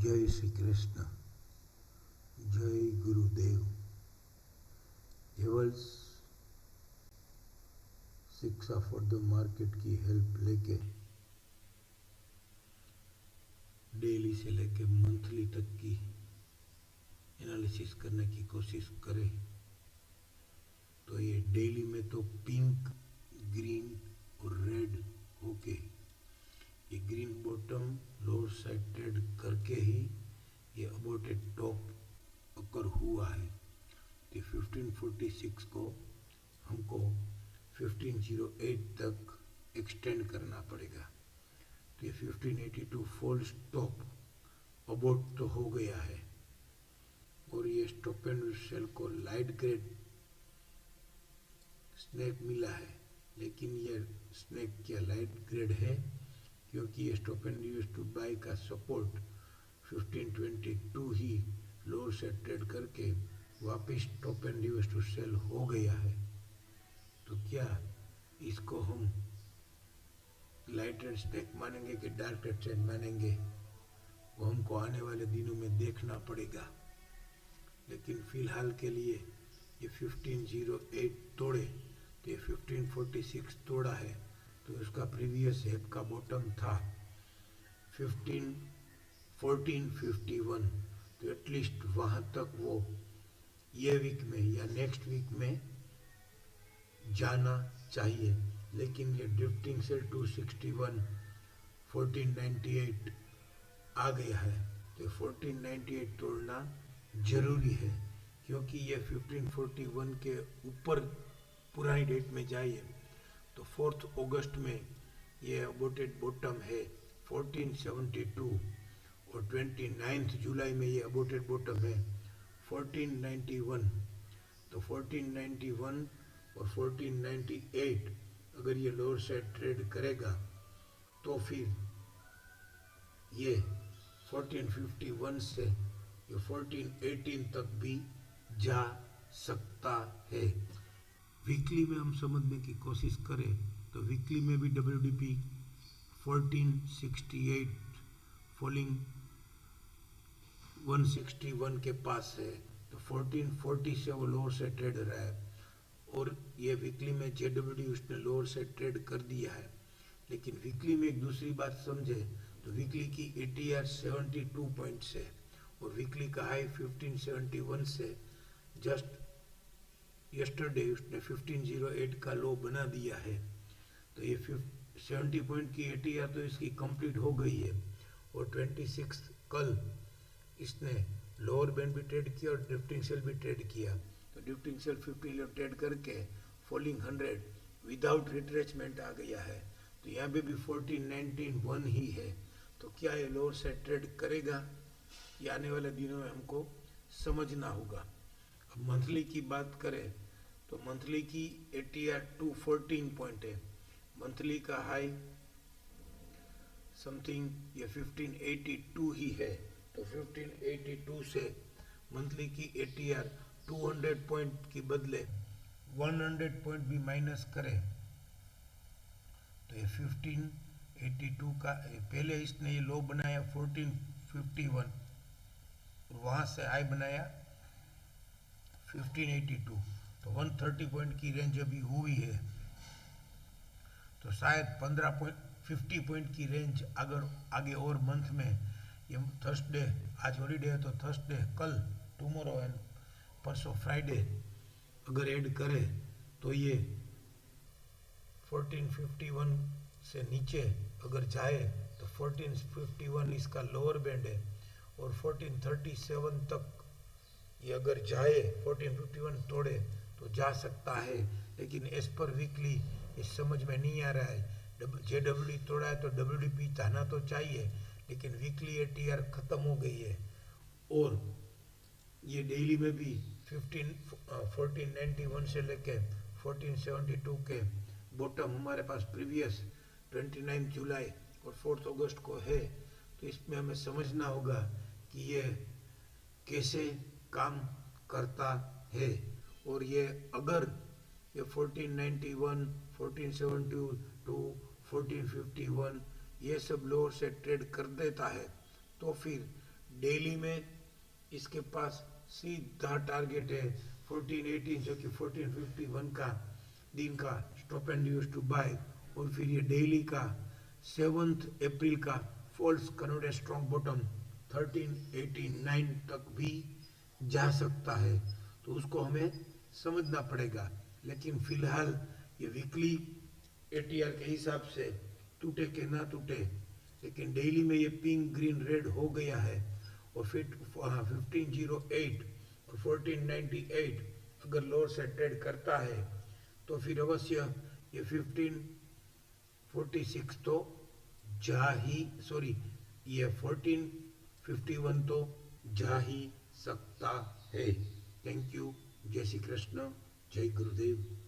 जय श्री कृष्ण, जय गुरुदेव। हेवल्स शिक्षा फॉर द मार्केट की हेल्प लेके डेली से लेके मंथली तक की एनालिसिस करने की कोशिश करें तो ये डेली में तो पिंक, ग्रीन और रेड होके ये green bottom lower side trade करके ही ये अबॉटेड टॉप अकर हुआ है। तो 1546 को हमको 1508 तक एक्सटेंड करना पड़ेगा। तो ये 1582 फॉल स्टॉप अबॉट तो हो गया है और ये स्टॉप एंड सेल को लाइट ग्रेड स्नैक मिला है, लेकिन ये स्नैक क्या लाइट ग्रेड है क्योंकि ये stop and use to buy का सपोर्ट 1522 ही लोअर से ट्रेड करके वापस top and use to sell हो गया है। तो क्या इसको हम लाइट रेड स्नैक मानेंगे कि डार्क रेड स्नैक मानेंगे, वो हमको आने वाले दिनों में देखना पड़ेगा। लेकिन फिलहाल के लिए ये 1508 तोड़े तो ये 1546 तोड़ा है, तो इसका प्रीवियस हेप का बॉटम था 1451। तो एटलीस्ट वहाँ तक वो ये वीक में या नेक्स्ट वीक में जाना चाहिए। लेकिन ये ड्रिफ्टिंग से 261 1498 आ गया है, तो 1498 तोड़ना जरूरी है क्योंकि ये 1541 के ऊपर पुरानी डेट में जाइए तो 4 अगस्त में ये अबॉटेड बॉटम है 1472 और 29 जुलाई में ये अबॉटेड बॉटम है 1491। तो 1491 और 1498 अगर ये लोअर साइड ट्रेड करेगा तो फिर ये 1451 से ये 1418 तक भी जा सकता है। वीकली में हम समझने की कोशिश करें तो वीकली में भी WDP 1468 फॉलिंग 161 के पास है, तो 1440 से वो लोअर से ट्रेड रहा है और ये वीकली में JWD उसने लोअर से ट्रेड कर दिया है। लेकिन वीकली में एक दूसरी बात समझे तो वीकली की ATR 72 पॉइंट्स है और वीकली का हाई 1571 से जस्ट यस्टरडे उसने 1508 का लो बना दिया है। तो ये 70 पॉइंट की ATR तो इसकी कंप्लीट हो गई है और 26 कल इसने लोअर बैंड भी ट्रेड किया और ड्रिफ्टिंग सेल भी ट्रेड किया। तो ड्रिफ्टिंग सेल 50 ट्रेड करके फॉलिंग 100 विदाउट रिट्रेचमेंट आ गया है। तो यहाँ पे भी 1491 ही है। तो क्या ये लोअर से ट्रेड करेगा, ये आने वाले दिनों में हमको समझना होगा। अब मंथली की बात करें तो मंथली की ATR 214 पॉइंट है, मंथली का हाई समथिंग ये 1582 ही है। तो 1582 से मंथली की ATR 200 पॉइंट की बदले 100 पॉइंट भी माइनस करें तो ये 1582 का पहले इसने ये लो बनाया 1451 और वहाँ से हाई बनाया 1582, तो 130 पॉइंट की रेंज अभी हुई है। तो शायद 50 पॉइंट की रेंज अगर आगे और मंथ में ये थर्सडे, आज हॉलीडे है तो थर्सडे, कल टुमारो एंड परसों फ्राइडे अगर ऐड करे तो ये 1451 से नीचे अगर जाए तो 1451 इसका लोअर बैंड है और 1437 तक ये अगर जाए 1451 तोड़े तो जा सकता है। लेकिन एज पर वीकली ये समझ में नहीं आ रहा है। JWD तोड़ा है तो WDP जाना तो चाहिए, लेकिन वीकली ATR खत्म हो गई है और ये डेली में भी 1491 से लेके 1472 के बॉटम हमारे पास प्रीवियस 29 जुलाई और 4 अगस्त को है। तो इसमें हमें समझना होगा कि ये कैसे काम करता है और ये अगर ये 1491, 1472, 1451 ये सब लोअर से ट्रेड कर देता है तो फिर डेली में इसके पास सीधा टारगेट है 1418 जो कि 1451 का दिन का stop and use to buy, और फिर ये डेली का 7 अप्रैल का फॉल्स कन्वर्टेड स्ट्रॉन्ग बॉटम 1389 तक भी जा सकता है, तो उसको हमें समझना पड़ेगा। लेकिन फिलहाल ये वीकली एटीआर के हिसाब से टूटे के ना टूटे, लेकिन डेली में ये पिंक ग्रीन रेड हो गया है, और फिर 1508 और 1498 अगर लोअर से ट्रेड करता है तो फिर अवश्य ये 1546 तो जा ही, सॉरी ये 1451 तो जा ही सकता है। Thank you. जय श्री कृष्ण, जय गुरुदेव।